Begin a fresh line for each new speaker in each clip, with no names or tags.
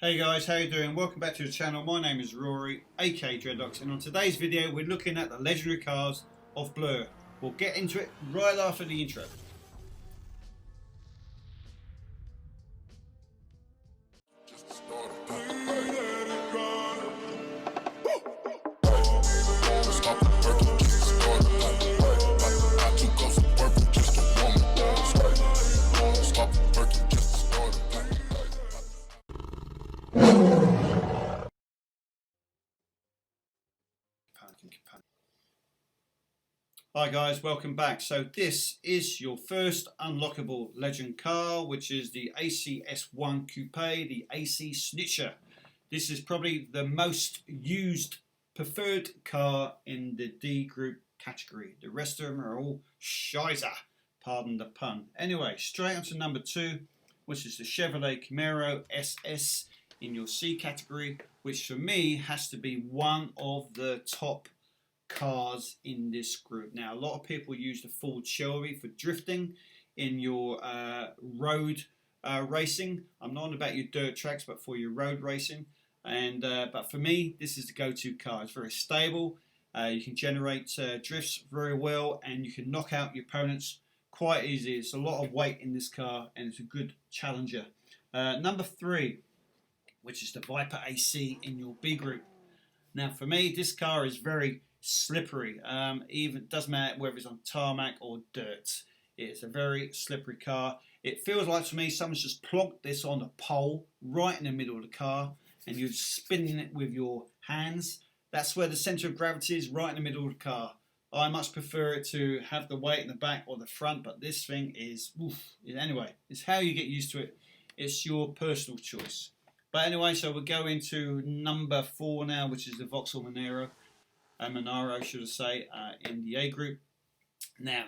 Hey guys, how you doing? Welcome back to the channel. My name is Rory, aka Dreadlocks, and on today's video we're looking at the legendary cars of Blur. We'll get into it right after the intro. Hi guys, welcome back. So this is your first unlockable legend car, which is the ACS1 Coupe, the AC Snitcher. This is probably the most used preferred car in the D group category. The rest of them are all shizer, pardon the pun. Anyway, straight on to number 2, which is the Chevrolet Camaro SS in your C category, which for me has to be one of the top cars in this group. Now, a lot of people use the Ford Shelby for drifting in your road racing. I'm not on about your dirt tracks, but for your road racing. And but for me, this is the go-to car. It's very stable. You can generate drifts very well, and you can knock out your opponents quite easy. It's a lot of weight in this car, and it's a good challenger. Number 3, which is the Viper AC in your B group. Now, for me, this car is very slippery. Even doesn't matter whether it's on tarmac or dirt. It's a very slippery car. It feels like to me someone's just plonked this on a pole right in the middle of the car, and you're spinning it with your hands. That's where the center of gravity is, right in the middle of the car. I much prefer it to have the weight in the back or the front, but this thing is, oof. Anyway, it's how you get used to it. It's your personal choice. But anyway, so we'll go into number 4 now, which is the Vauxhall Monaro. Monaro, should I say, in the A group. Now,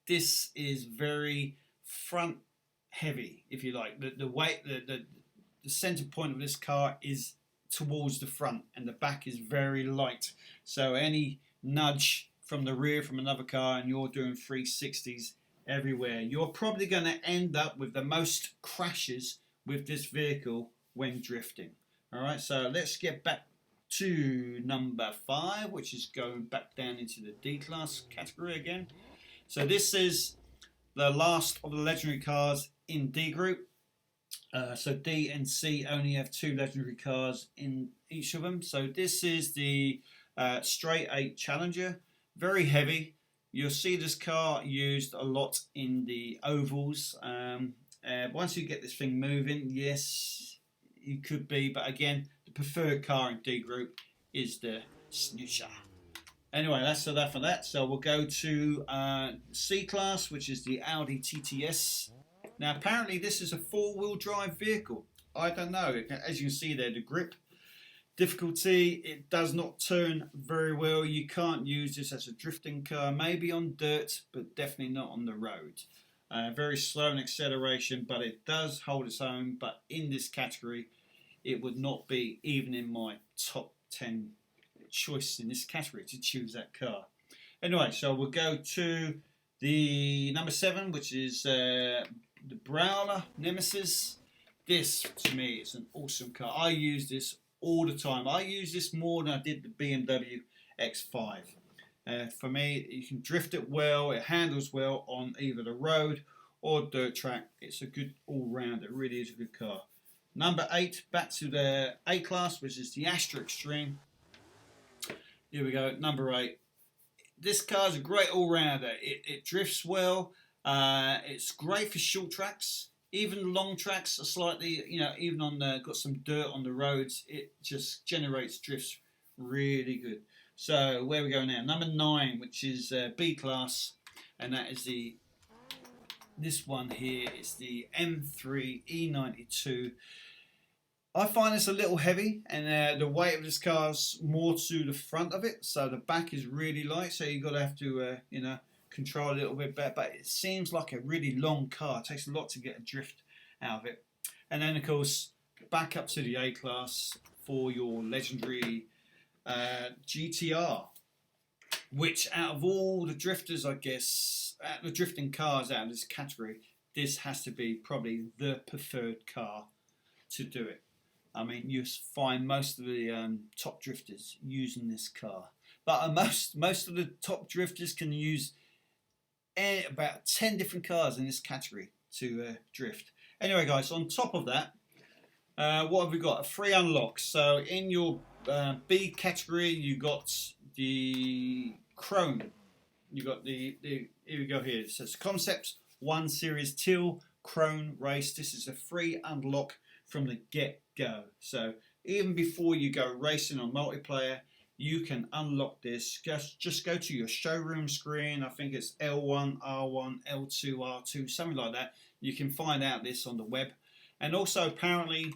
this is very front heavy, if you like. The weight, the center point of this car is towards the front, and the back is very light. So any nudge from the rear from another car, and you're doing 360s everywhere, you're probably going to end up with the most crashes with this vehicle when drifting. All right, so let's get back to number 5, which is going back down into the D class category again. So this is the last of the legendary cars in D group. So D and C only have 2 legendary cars in each of them. So this is the Straight 8 Challenger, very heavy. You'll see this car used a lot in the ovals. Once you get this thing moving, yes, you could be, but again, the preferred car in D group is the Snitcher. Anyway, that's that for that. So we'll go to C class, which is the Audi TTS. Now, apparently this is a 4-wheel drive vehicle. I don't know. As you can see there, the grip difficulty, it does not turn very well. You can't use this as a drifting car, maybe on dirt, but definitely not on the road. Very slow in acceleration, but it does hold its own. But in this category, it would not be even in my top 10 choice in this category to choose that car. Anyway, so we'll go to the number 7, which is the Brawler Nemesis. This, to me, is an awesome car. I use this all the time. I use this more than I did the BMW X5. For me, you can drift it well, it handles well on either the road or dirt track. It's a good all-round, it really is a good car. Number 8, back to the A class, which is the Astra Extreme. Here we go, number 8. This car is a great all-rounder. It drifts well, it's great for short tracks. Even long tracks are slightly, even on got some dirt on the roads, it just generates drifts really good. So where we go now? Number 9, which is B class, and that is this one here. It's the M3 E92. I find this a little heavy, and the weight of this car is more to the front of it, so the back is really light. So you've got to have to control a little bit better. But it seems like a really long car. It takes a lot to get a drift out of it. And then of course back up to the A class for your legendary GTR, which out of all the drifters, I guess, the drifting cars out of this category, this has to be probably the preferred car to do it. I mean, you find most of the top drifters using this car, but most of the top drifters can use about 10 different cars in this category to drift. Anyway, guys, on top of that, what have we got? A free unlock. So in your B category, you got the Chrome. You got the here we go here. It says Concepts 1 Series Teal Chrome Race. This is a free unlock from the get-go. So even before you go racing on multiplayer, you can unlock this. Just go to your showroom screen. I think it's L1, R1, L2, R2, something like that. You can find out this on the web. And also apparently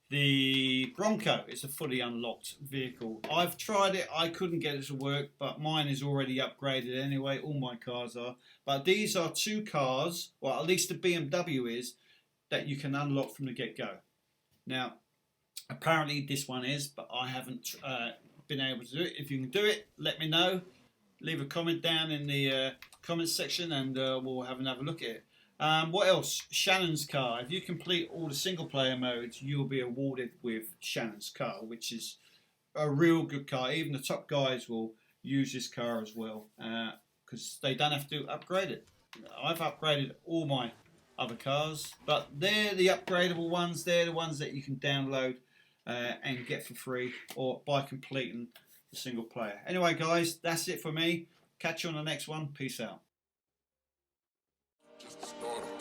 the Bronco is a fully unlocked vehicle. I've tried it, I couldn't get it to work, but mine is already upgraded anyway. All my cars are. But these are 2 cars, well at least the BMW is, that you can unlock from the get-go. Now, apparently this one is, but I haven't been able to do it. If you can do it, let me know. Leave a comment down in the comments section and we'll have another look at it. What else? Shannon's car. If you complete all the single player modes, you'll be awarded with Shannon's car, which is a real good car. Even the top guys will use this car as well because they don't have to upgrade it. I've upgraded all my other cars, but they're the upgradable ones. They're the ones that you can download and get for free or by completing the single player. Anyway, guys, that's it for me. Catch you on the next one. Peace out. Just a starter.